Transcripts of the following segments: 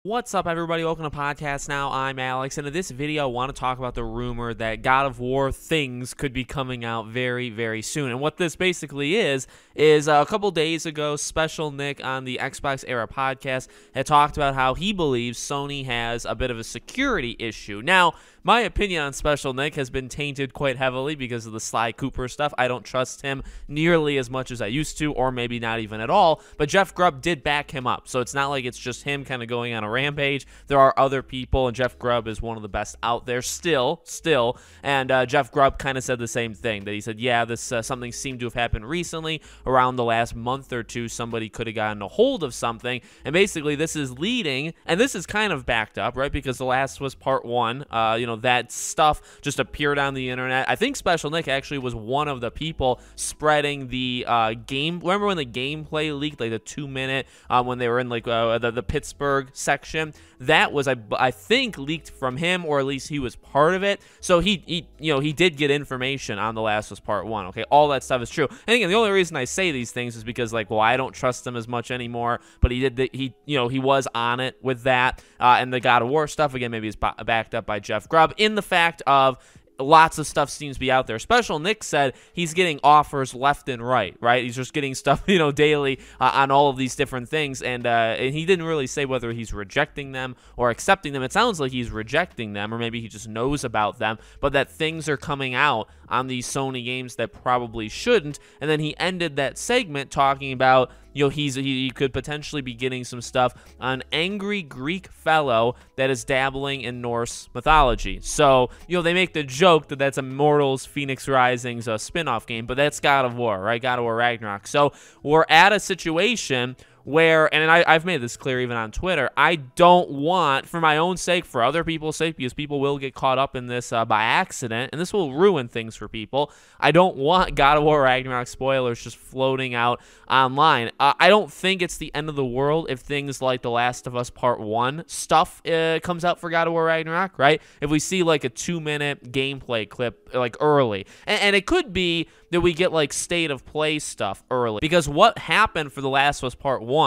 What's up, everybody? Welcome to Podcast Now. I'm Alex, and in this video, I want to talk about the rumor that God of War things could be coming out very, very soon. And what this basically is a couple days ago, Special Nick on the Xbox Era podcast had talked about how he believes Sony has a bit of a security issue. Now, my opinion on Special Nick has been tainted quite heavily because of the Sly Cooper stuff. I don't trust him nearly as much as I used to, or maybe not even at all. But Jeff Grubb did back him up, so it's not like it's just him kind of going on a rampage. There are other people, and Jeff Grubb is one of the best out there still. And Jeff Grubb kind of said the same thing, that he said, yeah, this something seemed to have happened recently. Around the last month or two, somebody could have gotten a hold of something, and basically this is leading, and this is kind of backed up, right, because The Last was Part 1, that stuff just appeared on the internet. I think Special Nick actually was one of the people spreading the game. Remember when the gameplay leaked, like the 2-minute, when they were in like the Pittsburgh section? That was, I think, leaked from him, or at least he was part of it. So he did get information on The Last was Part 1. Okay, all that stuff is true. And again, the only reason I say these things is because, like, well, I don't trust him as much anymore. But he was on it with that, and the God of War stuff again maybe is backed up by Jeff Grubb in the fact of lots of stuff seems to be out there. Special Nick said he's getting offers left and right? He's just getting stuff, daily on all of these different things, and he didn't really say whether he's rejecting them or accepting them. It sounds like he's rejecting them, or maybe he just knows about them, but that things are coming out on these Sony games that probably shouldn't. And then he ended that segment talking about, he could potentially be getting some stuff on an angry Greek fellow that is dabbling in Norse mythology. So, they make the joke that that's Immortals Phoenix Rising's spin-off game, but that's God of War, right? God of War Ragnarok. So we're at a situation where, and I've made this clear even on Twitter, I don't want, for my own sake, for other people's sake, because people will get caught up in this by accident, and this will ruin things for people, I don't want God of War Ragnarok spoilers just floating out online. I don't think it's the end of the world if things like The Last of Us Part 1 stuff comes out for God of War Ragnarok, right? If we see like a 2-minute gameplay clip like early, and it could be that we get like state of play stuff early, because what happened for The Last of Us Part 1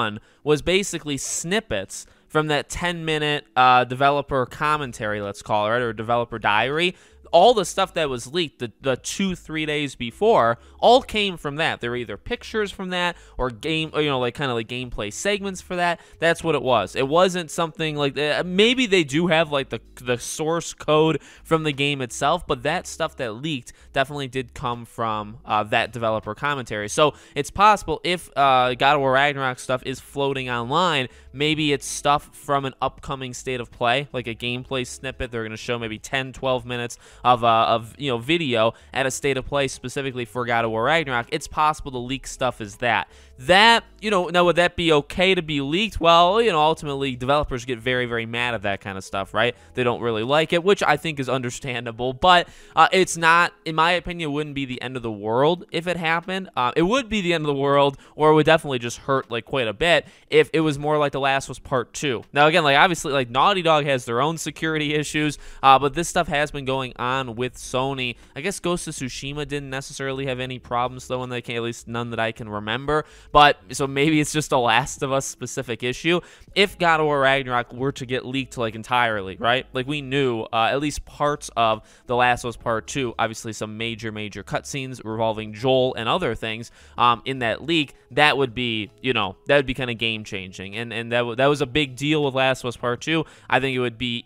was basically snippets from that 10-minute developer commentary, let's call it, right, or developer diary. All the stuff that was leaked the 2-3 days before all came from that. There were either pictures from that or gameplay segments for that. That's what it was. It wasn't something like maybe they do have like the source code from the game itself, but that stuff that leaked definitely did come from that developer commentary. So it's possible if God of War Ragnarok stuff is floating online, maybe it's stuff from an upcoming state of play, like a gameplay snippet. They're going to show maybe 10-12 minutes of video at a state of play specifically for God of War Ragnarok. It's possible to leak stuff as that. Now would that be okay to be leaked? Well, ultimately developers get very, very mad at that kind of stuff, right? They don't really like it, which I think is understandable, but it's not, in my opinion, it wouldn't be the end of the world if it happened. It would be the end of the world, or it would definitely just hurt like quite a bit if it was more like The Last was Part 2. Now again, like obviously like Naughty Dog has their own security issues, but this stuff has been going on with Sony. I guess Ghost of Tsushima didn't necessarily have any problems though, when they came, at least none that I can remember. But so maybe it's just a Last of Us specific issue. If God of War Ragnarok were to get leaked like entirely, right? Like we knew at least parts of The Last of Us Part 2, obviously some major cutscenes revolving Joel and other things in that leak, that would be, that would be kind of game changing. And that was a big deal with Last of Us Part 2. I think it would be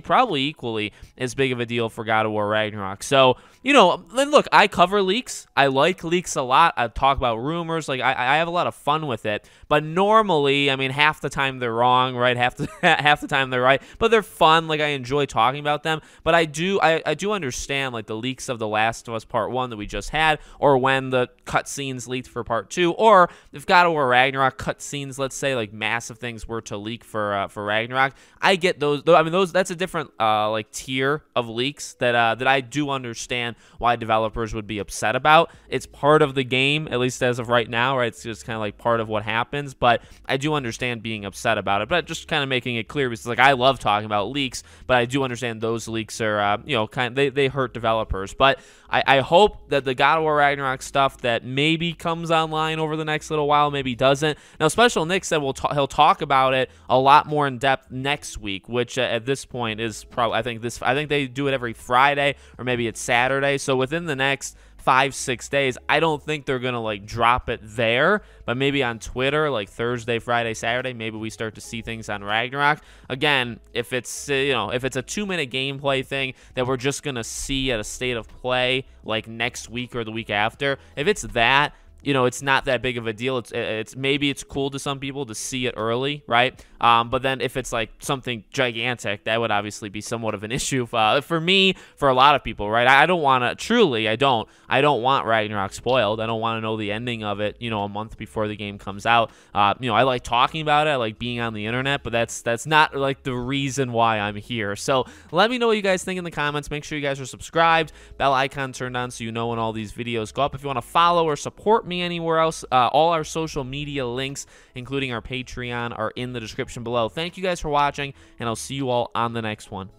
probably equally as big of a deal for God of War Ragnarok. So, look, I cover leaks. I like leaks a lot. I talk about rumors. Like I have a lot of fun with it. But normally, I mean, half the time they're wrong, right? Half the time they're right. But they're fun. Like I enjoy talking about them. But I do understand like the leaks of The Last of Us Part 1 that we just had, or when the cutscenes leaked for Part 2, or if God of War Ragnarok cutscenes, let's say, like massive things were to leak for Ragnarok. I get those. I mean, that's a different like tier of leaks that I do understand why developers would be upset about. It's part of the game, at least as of right now, right? That's just kind of like part of what happens. But I do understand being upset about it. But just kind of making it clear, because like I love talking about leaks, but I do understand those leaks are they hurt developers. But I hope that the God of War Ragnarok stuff that maybe comes online over the next little while, maybe doesn't. Now, Special Nick said he'll talk about it a lot more in depth next week, which at this point is probably I think they do it every Friday, or maybe it's Saturday. So within the next 5-6 days, I don't think they're gonna like drop it there, but maybe on Twitter, like Thursday, Friday, Saturday, maybe we start to see things on Ragnarok. Again, if it's if it's a 2-minute gameplay thing that we're just gonna see at a state of play like next week or the week after, if it's that, it's not that big of a deal. It's maybe it's cool to some people to see it early, right? But then if it's like something gigantic, that would obviously be somewhat of an issue for me, for a lot of people, right? I don't want to, truly, I don't want Ragnarok spoiled. I don't want to know the ending of it, a month before the game comes out. I like talking about it. I like being on the internet, but that's not like the reason why I'm here. So let me know what you guys think in the comments. Make sure you guys are subscribed, bell icon turned on so you know when all these videos go up. If you want to follow or support me anywhere else, all our social media links, including our Patreon, are in the description below. Thank you guys for watching, and I'll see you all on the next one.